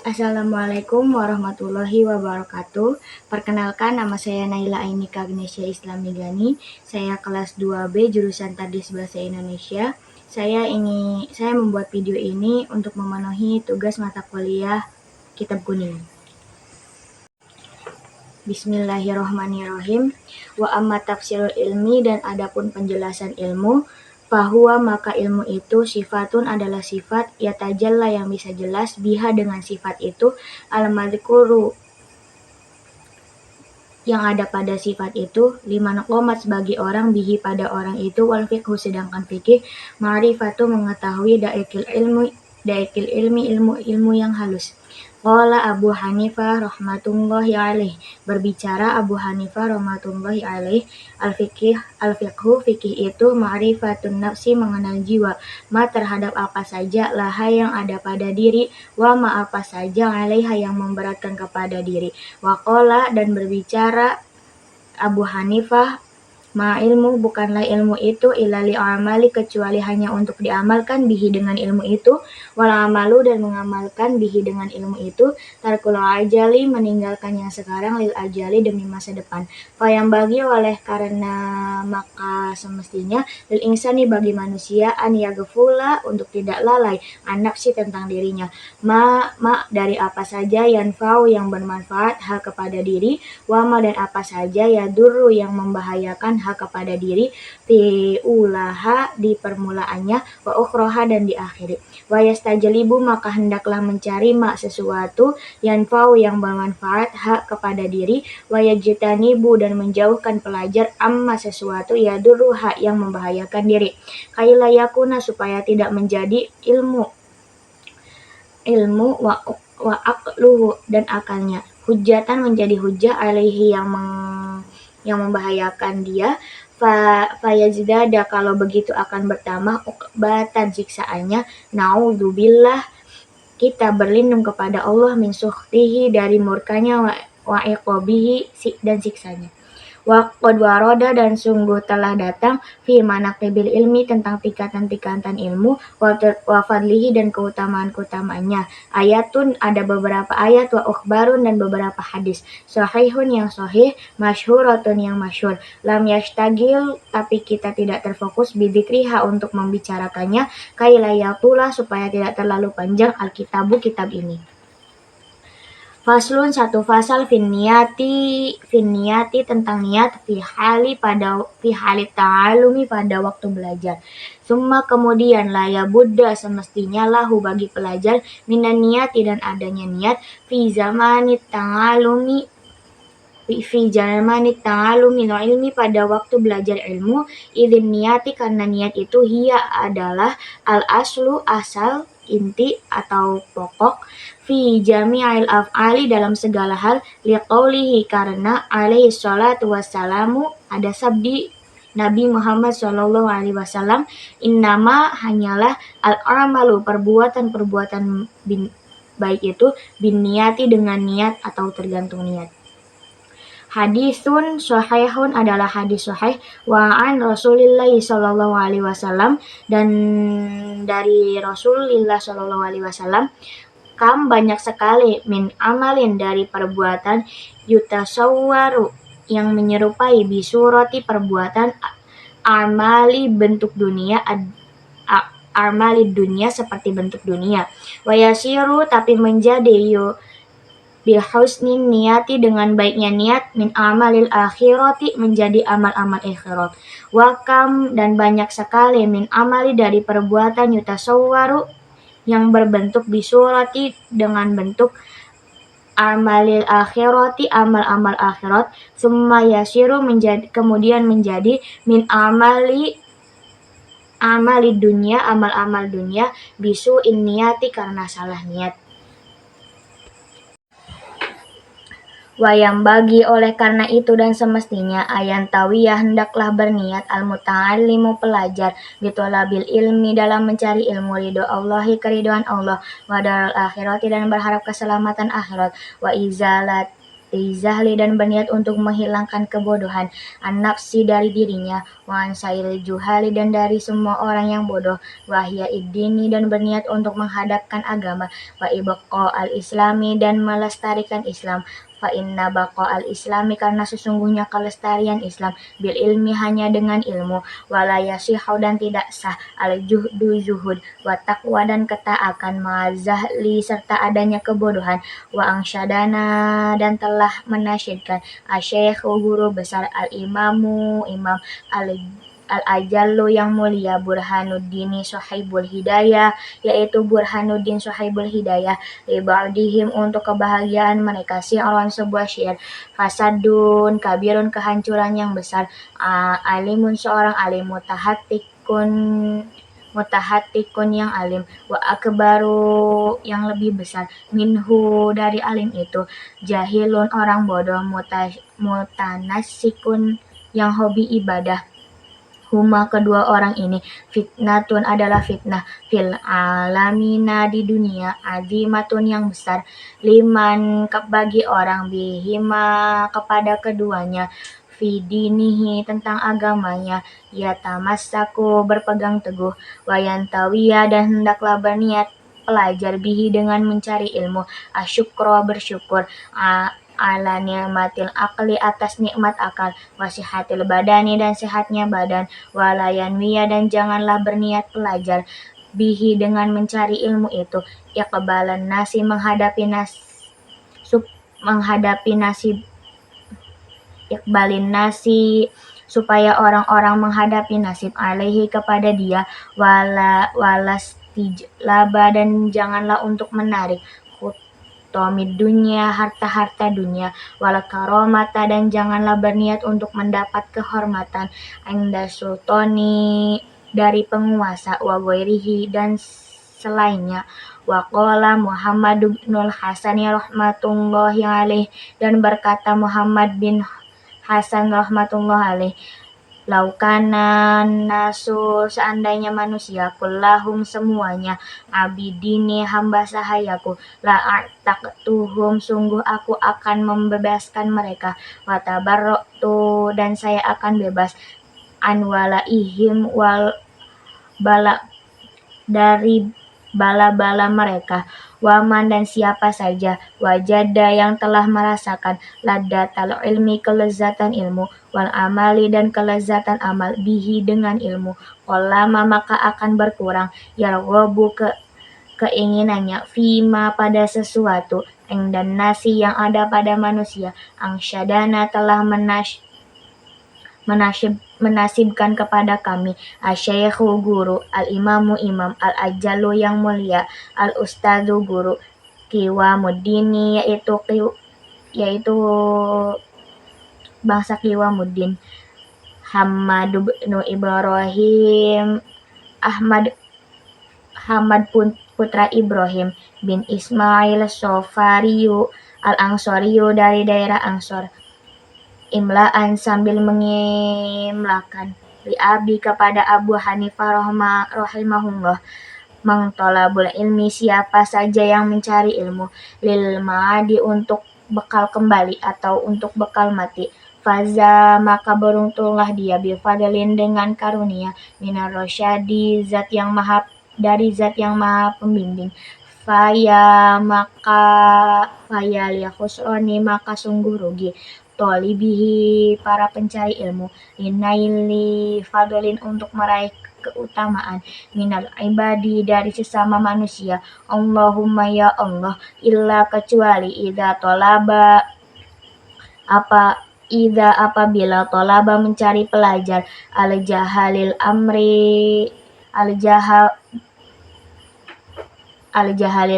Assalamualaikum warahmatullahi wabarakatuh. Perkenalkan, nama saya Naila Ainika Agnesia Islam Nigani. Saya kelas 2B jurusan Tadis Bahasa Indonesia. Saya membuat video ini untuk memenuhi tugas mata kuliah Kitab Kuning. Bismillahirrahmanirrahim. Wa amma tafsirul ilmi, dan adapun penjelasan ilmu, bahwa maka ilmu itu sifatun adalah sifat, ya tajalla yang bisa jelas, biha dengan sifat itu, al-madhkuru yang ada pada sifat itu, liman qomat sebagai orang, bihi pada orang itu, wal fiqhu sedangkan fikih, ma'rifatu mengetahui, daikil ilmi ilmu yang halus. Qala Abu Hanifah rahmatullahi alaih, berbicara Abu Hanifah rahmatullahi alaih, al-fiqhu fikih itu ma'rifatun nafsi mengenal jiwa, ma terhadap apa saja, laha yang ada pada diri, wa ma apa saja, alaiha yang memberatkan kepada diri. Wa qala dan berbicara Abu Hanifah, ma ilmu bukanlah ilmu itu illa li amali kecuali hanya untuk diamalkan bihi dengan ilmu itu, wal amalu dan mengamalkan bihi dengan ilmu itu, tarkul ajali meninggalkan yang sekarang, lil ajali demi masa depan. Yang bagi oleh karena maka semestinya, lil insani bagi manusia, an yaghfula untuk tidak lalai, an nafsi tentang dirinya, ma dari apa saja, yanfa'u yang bermanfaat, hal kepada diri, wama dan apa saja, yadurru yang membahayakan, hal kepada diri, fi ulaha di permulaannya, wa ukhroha dan di akhiri. Wa yastajlibu maka hendaklah mencari mak sesuatu, yanfa'u yang bermanfaat, hak kepada diri, wa yajtanibu dan menjauhkan pelajar amma sesuatu, yadurru hak yang membahayakan diri. Kaila yakuna supaya tidak menjadi ilmu wa aqluhu dan akalnya, hujatan menjadi hujah, alaihi yang membahayakan dia, fayazdada kalau begitu akan bertambah, uqbatan siksaannya, naudzubillah kita berlindung kepada Allah, min sukhtihi dari murkanya, wa iqabihi dan siksanya. Wa qad waroda dan sungguh telah datang, fi manaqibil ilmi tentang tingkatan-tingkatan ilmu, wa fadlihi dan keutamaan-keutamaannya, ayatun ada beberapa ayat, wa ukhbarun dan beberapa hadis, sahihun yang sahih, masyhuratun yang masyhur, lam yashtagil tapi kita tidak terfokus, bidzikriha untuk membicarakannya, kailayatulah supaya tidak terlalu panjang, alkitabu kitab ini. Faslun satu fasal finniyati tentang niat, fi hali ta'alumi pada waktu belajar. Summa kemudian laya Buddha semestinya lahu bagi pelajar, minan niyati dan adanya niat, fi zamani ta'alumi ilmi pada waktu belajar ilmu, idzin niyati karena niat itu hiya adalah al aslu asal, inti atau pokok, fi jami'il af'ali dalam segala hal, liqaulihi karena alaihi sholatu wassalamu ada sabdi Nabi Muhammad sallallahu alaihi wasallam, innama hanyalah al-amalu perbuatan baik itu bin niyati dengan niat atau tergantung niat. Hadisun sahihun adalah hadis sahih, wa an Rasulillah sallallahu alaihi wasallam dan dari Rasulullah sallallahu alaihi wasallam, kam banyak sekali, min amalin dari perbuatan, yutasawwaru yang menyerupai, bisurati perbuatan, amali bentuk dunia, amali dunia seperti bentuk dunia, wayasiru tapi menjadi bihusni niyati dengan baiknya niat, min amalil akhirati menjadi amal-amal akhirat, wakam dan banyak sekali, min amali dari perbuatan, yutasawwaru yang berbentuk, bisurati dengan bentuk, amalil akhirati amal-amal akhirat, summa yasiru kemudian menjadi, min amali dunia amal-amal dunia, bisu in niyati karena salah niat. Wayang bagi oleh karena itu dan semestinya, ayan tawiyah hendaklah berniat, al-muta'allimu pelajar, bitolabil ilmi dalam mencari ilmu, ridho Allahi keriduan Allah, wa daral akhirati dan berharap keselamatan akhirat, wa izalat Lizahli dan berniat untuk menghilangkan kebodohan, an-nafsi dari dirinya, wa an sairil juhali dan dari semua orang yang bodoh, wahya iddini dan berniat untuk menghadapkan agama, wa ibqa al-islami dan melestarikan Islam, fa inna baqa al-islami karena sesungguhnya kelestarian Islam bil ilmi hanya dengan ilmu, wala yasihu dan tidak sah al-juhdu zuhud, wa taqwa dan ketaatan, ma'azahli serta adanya kebodohan, wa angsyadana dan telah menasyidkan asyekh guru besar al-imamu imam al-ajallu yang mulia Burhanuddin Sohibul Hidayah, yaitu Burhanuddin Sohibul Hidayah, libardihim untuk kebahagiaan mereka, si'ron sebuah syair, fasadun kabirun kehancuran yang besar, alimun seorang alim, mutahatikun yang alim, wa akbaru yang lebih besar, minhu dari alim itu, jahilun orang bodoh, mutanassikun yang hobi ibadah. Huma kedua orang ini fitnatun adalah fitnah fil alamina di dunia, azimatun yang besar, liman bagi orang bihima kepada keduanya, fidinihi tentang agamanya, yatamassaku berpegang teguh, wayantawiya dan hendaklah berniat pelajar bihi dengan mencari ilmu, asyukro bersyukur, ala ni'matil akli atas nikmat akal, wasihatil badani dan sehatnya badan, walayanwiya dan janganlah berniat pelajar bihi dengan mencari ilmu itu, iqbalan nasi menghadapi iqbalin nasi supaya orang-orang menghadapi nasib alaihi kepada dia, walastijlaba dan janganlah untuk menarik tomid dunia harta-harta dunia, wala karomata dan janganlah berniat untuk mendapat kehormatan, inda sultani dari penguasa, wa ghairihi dan selainnya, wa qala Muhammad bin Hasan rahmatullahi alaih dan berkata Muhammad bin Hasan rahmatullahi alaih, laukana nasu seandainya manusia kullahum semuanya abidini hamba sahayaku la a'taqtuhum sungguh aku akan membebaskan mereka, wa tabarra'tu dan saya akan bebas, an walaihim wal bala dari bala-bala mereka, waman dan siapa saja wajada yang telah merasakan laddatal ilmi kelezatan ilmu, wal amali dan kelezatan amal bihi dengan ilmu, qallama maka akan berkurang, yarghabu keinginannya fima pada sesuatu, dan nasi yang ada pada manusia, angsyadana telah menasibkan kepada kami asyekhu guru, al-imamu imam, al-ajallu yang mulia, al-ustadzu guru, Qiwamuddini yaitu bangsa Qiwamuddin, Hamad bin Ibrahim Hamad putra Ibrahim bin Ismail Sofariyu al-Ansoriyu dari daerah Ansor, imlaan sambil mengimlakan, li abi kepada Abu Hanifah rahimahullah, mangtolabul ilmi siapa saja yang mencari ilmu, lil ma'adi untuk bekal kembali atau untuk bekal mati, faza maka beruntunglah dia bifadlin dengan karunia, minar rosyadi dari zat yang maha pembimbing, faya liyahusroni maka sungguh rugi, tolibihi para pencari ilmu, linaili fadlin untuk meraih keutamaan, minal ibadi dari sesama manusia, Allahumma ya Allah, illa kecuali apabila tolaba mencari pelajar, al-jahalil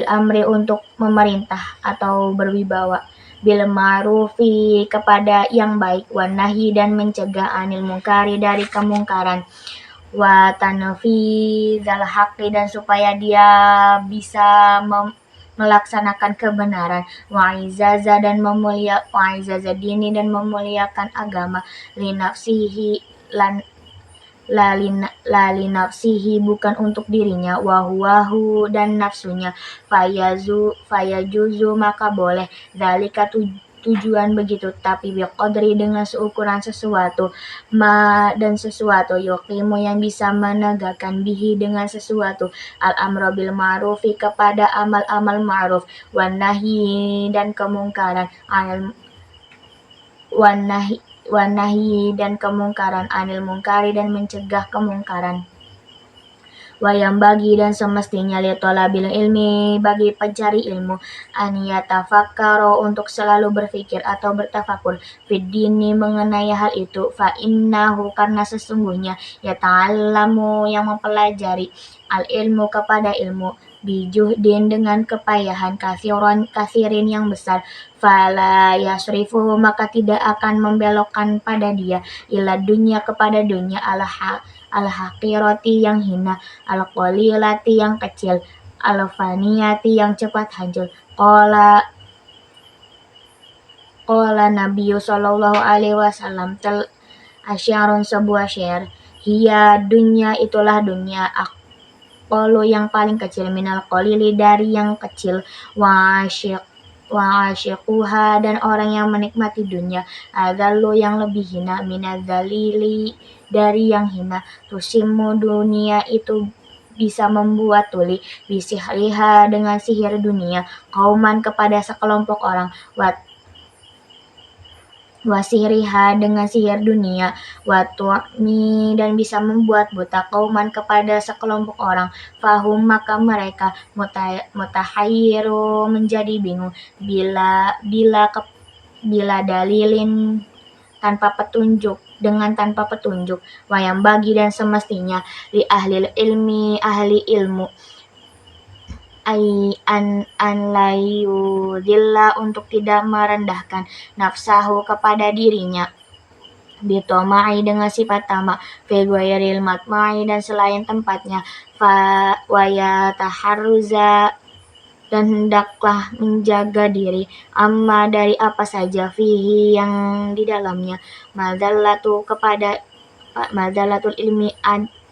amri untuk memerintah atau berwibawa, bil ma'rufi kepada yang baik, wan nahi dan mencegah anil munkari dari kemungkaran, wa tanfizal haqqi dan supaya dia bisa melaksanakan kebenaran, wa izaza dini dan memuliakan agama, linafsihi linafsihi bukan untuk dirinya, wahuwahu dan nafsunya, fayajuzu maka boleh, zalika tujuan begitu, tapi biqadri dengan seukuran sesuatu, dan sesuatu yuqimu yang bisa menegakkan bihi dengan sesuatu al-amra bil ma'rufi kepada amal-amal ma'ruf, wan nahi dan kemungkaran anil wan nahi dan kemungkaran anil mungkari dan mencegah kemungkaran. Wayang bagi dan semestinya litolabil ilmi bagi pencari ilmu aniyatafakkaro untuk selalu berpikir atau bertafakur fiddini mengenai hal itu fa innahu karena sesungguhnya yata'allamu yang mempelajari al ilmu kepada ilmu bijuhdin dengan kepayahan kasirin yang besar fala yasrifu maka tidak akan membelokkan pada dia ila dunia kepada dunia al-haqirati yang hina al-qalilati yang kecil al-faniyati yang cepat hancur qala Nabi sallallahu alaihi wasallam asyarun sebuah syair hiya dunya itulah dunia aqalu yang paling kecil minal qalili dari yang kecil wa asyiquha dan orang yang menikmati dunia adzallu yang lebih hina minadzalili dari yang hina tusimu dunia itu bisa membuat tuli bisihriha dengan sihir dunia kauman kepada sekelompok orang wasihriha dengan sihir dunia watu'mi dan bisa membuat buta kauman kepada sekelompok orang fahum maka mereka mutahayyiru menjadi bingung bila dalilin tanpa petunjuk dengan tanpa petunjuk wayang bagi dan semestinya li ahli ilmu an layudilla untuk tidak merendahkan nafsahu kepada dirinya bitomai dengan sifat tamak fi ghairil matma'i dan selain tempatnya waya taharruza dan hendaklah menjaga diri amma dari apa saja fihi yang di dalamnya madzalatul ilmi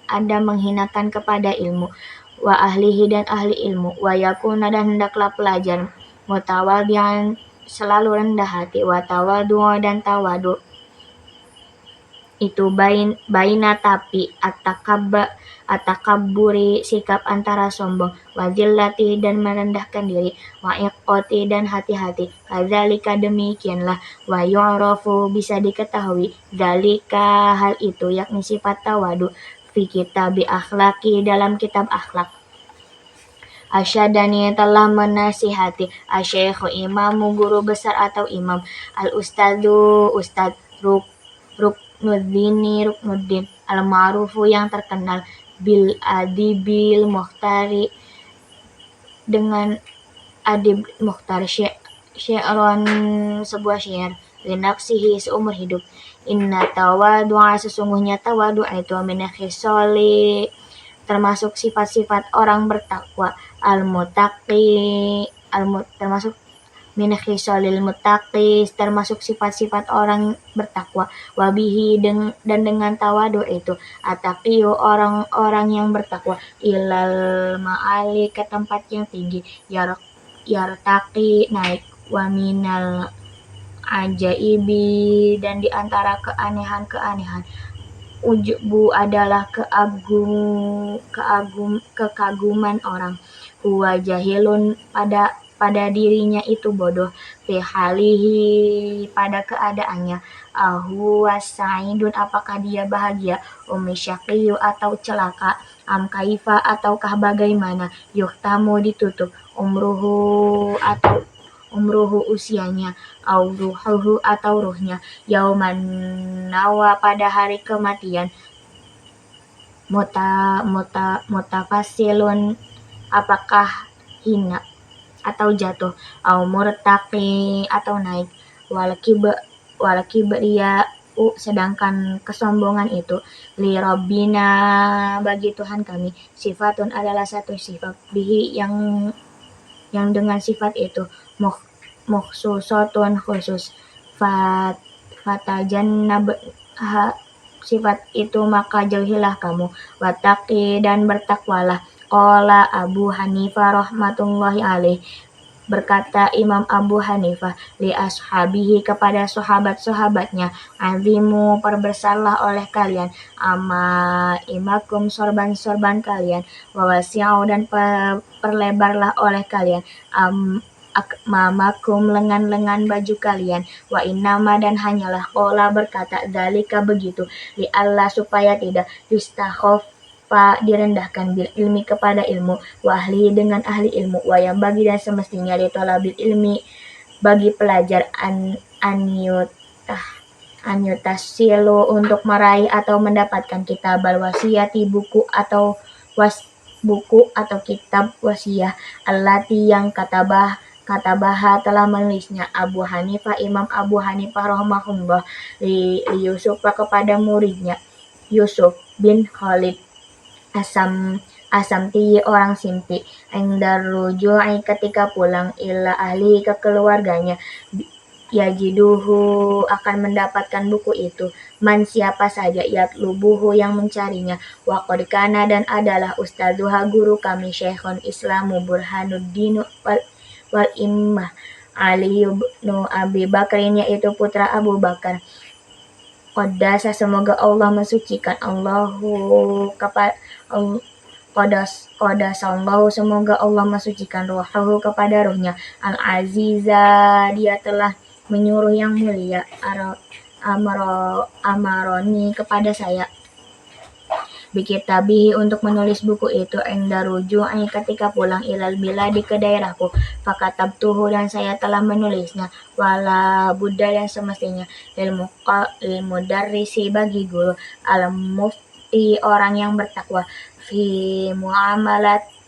ada menghinakan kepada ilmu wa ahlihi dan ahli ilmu wa yakuna dan hendaklah pelajar mutawadhi'an selalu rendah hati wa tawadu dan tawadu itu baina tapi atakabburi sikap antara sombong wazillati dan merendahkan diri wa iqoti dan hati-hati kadzalika demikianlah wa yu'rafu bisa diketahui zalika hal itu yakni sifat tawadu fi kitabi akhlaki dalam kitab akhlak asyadani telah menasihati asyekhu imamu guru besar atau imam al-ustadu ustad Ruknuddin al-ma'rufu yang terkenal bil adibil muhtari dengan adib muhtar syi'ron sebuah syair linafsihi seumur hidup inna tawadu'a sesungguhnya tawadu' itu min khisali termasuk sifat-sifat orang bertakwa termasuk min khisalil muttaqis termasuk sifat-sifat orang bertakwa wabihi dan dengan tawadu itu ataqiyu orang-orang yang bertakwa ilal ma'ali ke tempat yang tinggi yartaqi naik wa minal ajaibi dan di antara keanehan-keanehan ujbu adalah kekaguman orang huwa jahilun pada dirinya itu bodoh fi halihi pada keadaannya huwa sa'idun apakah dia bahagia syaqiyu atau celaka am kaifa ataukah bagaimana yuhtamu ditutup umruhu usianya au ruhuhu atau ruhnya yauman nawa pada hari kematian mutafasilun apakah hina atau jatuh au murtaqi atau naik wal kibriya sedangkan kesombongan itu li rabbina bagi Tuhan kami sifatun adalah satu sifat bihi yang dengan sifat itu mukhsusatun khusus fatajannab sifat itu maka jauhilah kamu wattaqi dan bertakwalah qala Abu Hanifah rahmatullahi alaih Berkata Imam Abu Hanifah li ashabihi kepada sahabat-sahabatnya, azimu perbesarlah oleh kalian ama imakum sorban-sorban kalian, wawasi'u dan perlebarlah oleh kalian akmamakum lengan-lengan baju kalian, wa innama dan hanyalah qala berkata dzalika begitu li Allah supaya tidak direndahkan bil ilmi kepada ilmu, wa ahli dengan ahli ilmu, wa yang bagi dan semestinya li talabil ilmi bagi pelajar anyutasilu untuk meraih atau mendapatkan kitab wasiati buku atau kitab wasiah allati yang katabaha telah menulisnya Abu Hanifah Imam Abu Hanifah rahimahullah li Yusuf kepada muridnya Yusuf bin Khalid Asamti orang Simti endar ruju'i ketika pulang ila ahli ke keluarganya yajiduhu akan mendapatkan buku itu man siapa saja yatlubuhu yang mencarinya wa qad kana dan adalah ustadzuha guru kami Syekhul Islamu Burhanuddin wal Immah Ali bin Abi Bakrin yaitu putra Abu Bakar Qaddasa semoga Allah mensucikan Allahu kepada Qadasallahu semoga Allah mensucikan ruhahu kepada ruhnya Al-Aziza dia telah menyuruh yang mulia amaroni kepada saya bikitabihi untuk menulis buku itu inda ruju'i ketika pulang ilal biladi ke daerahku fakatabtuhu dan saya telah menulisnya wala buddha dan semestinya lil mudarrisi bagi guru al mufti orang yang bertakwa fi muamalat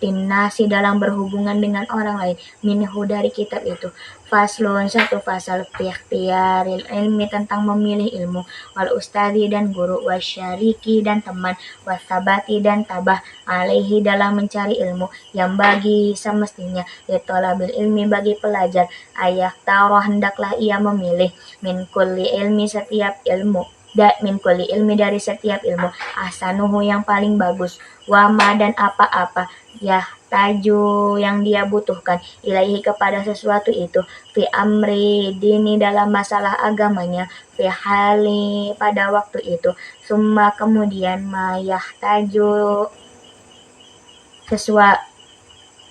nasi dalam berhubungan dengan orang lain minhu dari kitab itu faslun satu fasal fi ikhtiyaril ilmi tentang memilih ilmu wal ustadi dan guru wasyariki dan teman wasabati dan tabah alaihi dalam mencari ilmu yang bagi semestinya litolabil ilmi bagi pelajar ayah taroh hendaklah ia memilih min kulli ilmi setiap ilmu min kulli ilmi dari setiap ilmu ahsanuhu yang paling bagus wama dan apa-apa ya taju yang dia butuhkan ilaihi kepada sesuatu itu fi amri dini dalam masalah agamanya fi hali pada waktu itu summa kemudian mayah taju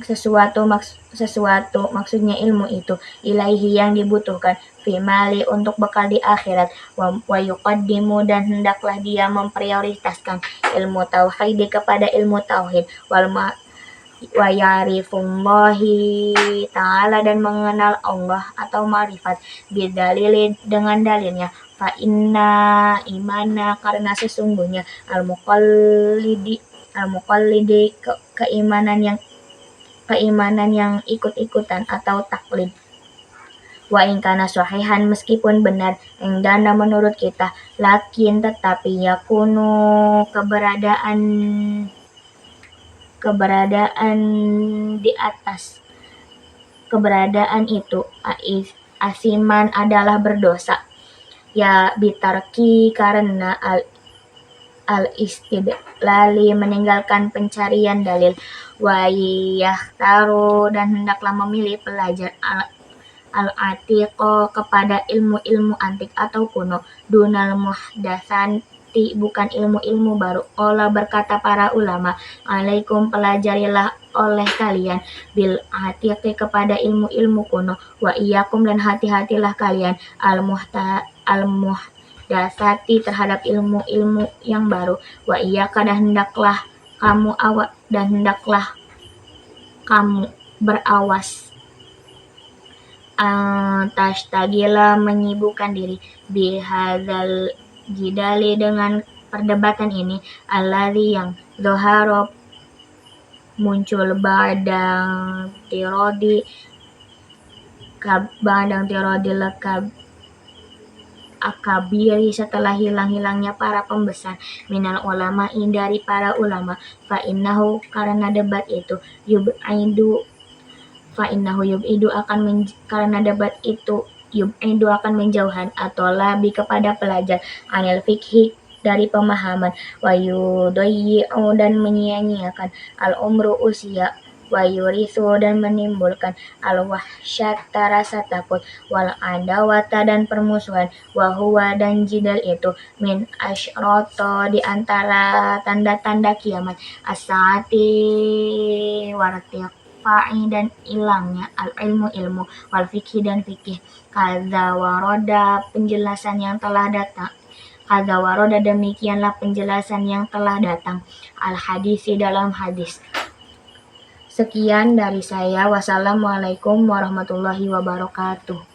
sesuatu maksudnya ilmu itu ilaihi yang dibutuhkan fi mali untuk bekal di akhirat wa yuqaddimu dan hendaklah dia memprioritaskan ilmu tauhid kepada ilmu tauhid wa ya'rifullahi ta'ala dan mengenal Allah atau ma'rifat bidalili dengan dalilnya fa inna imana karena sesungguhnya al-muqallidi keimanan yang ikut-ikutan atau taklid wa in kana sahihan meskipun benar indana menurut kita lakin tetapi yakunu keberadaan di atas keberadaan itu asiman adalah berdosa ya bitarki karena al istidlali meninggalkan pencarian dalil wa yahtaru dan hendaklah memilih pelajar al-atiqo kepada ilmu-ilmu antik atau kuno dunal muhdatsanti bukan ilmu-ilmu baru qala berkata para ulama alaikum pelajarilah oleh kalian bil atiqi kepada ilmu-ilmu kuno wa iyyakum dan hati-hatilah kalian al-muhdatsati terhadap ilmu-ilmu yang baru wa iyyaka dan hendaklah kamu berawas tashtagila menyibukkan diri bihadzal jidali dengan perdebatan ini alladzi yang zoharo muncul badang tirodi lekab akabiri setelah hilang-hilangnya para pembesar minal ulama dari para ulama fa innahu karena debat itu karena debat itu yub'idu akan menjauhkan atau lebih kepada pelajar anil fikhi dari pemahaman wa yudayyi'u dan menyia-nyiakan al umru usia wa yurisu dan menimbulkan al-wahsyata rasa takut, wal adawata dan permusuhan, wa huwa dan jidal itu min asyroto di antara tanda-tanda kiamat, as-saati wartifa'i dan ilangnya al-ilmu ilmu, wal fikih dan fikih, kadza waroda penjelasan yang telah datang. Kadza waroda demikianlah penjelasan yang telah datang al-hadisi dalam hadis. Sekian dari saya. Wassalamualaikum warahmatullahi wabarakatuh.